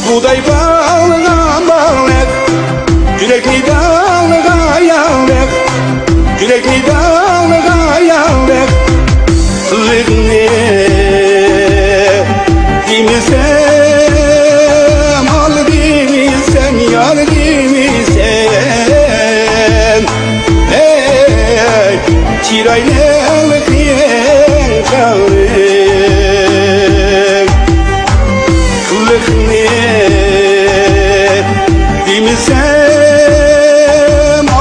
Buğday bağlığa bağlak, yürekli dağlığa yağlak, yürekli dağlığa yağlak. Kılığını demesem, al demesem, yar demesem. Ey çiraylık yen kalır. Kılığını demesem,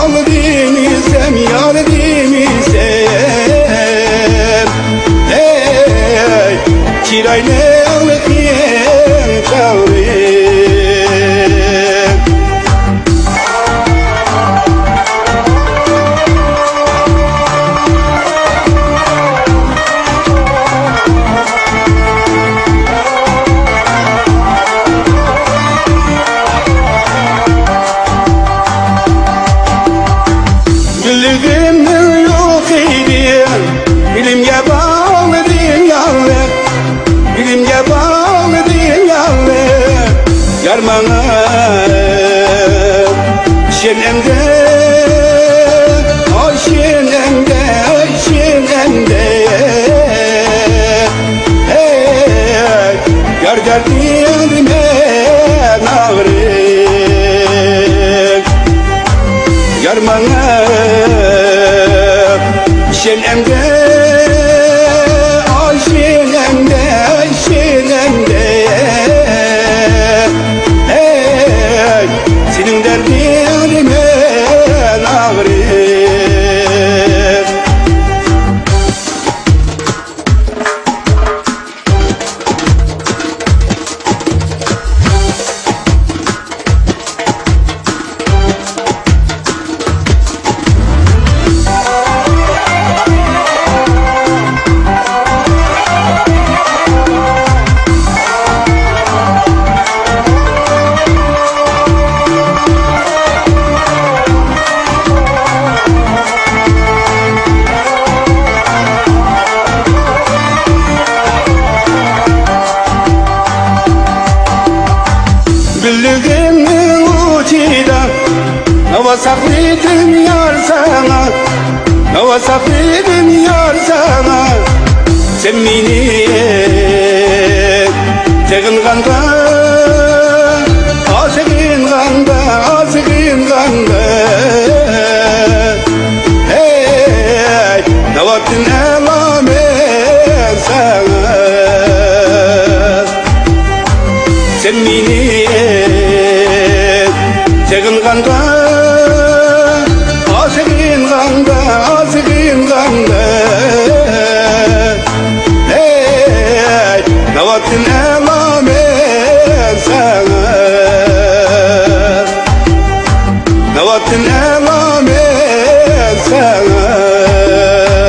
al demesem, yar demesem. Ey çiraylık yen kalır. Gülüm yok idi, bilimge bağlı dünyalı, bilimge bağlı dünyalı. Yarmana şenemde, o şenemde, o şenemde. Hey, yar derdime ağrır. Yarmana şenemde, ay şenemde, ay şenemde. Hey, senin derdine ağrır. Güllüğümün ucuyla hava saklıydım yar sana, hava saklıydım yar sana. Sen beni tegin kanda, aşıkın kanda, aşıkın kanda. Hey, ne vaktin elamet sana. Sen beni tegin kanda, aşıkın kanda, aşıkın kanda. Hey, ne vaktin elamet sana, ne vaktin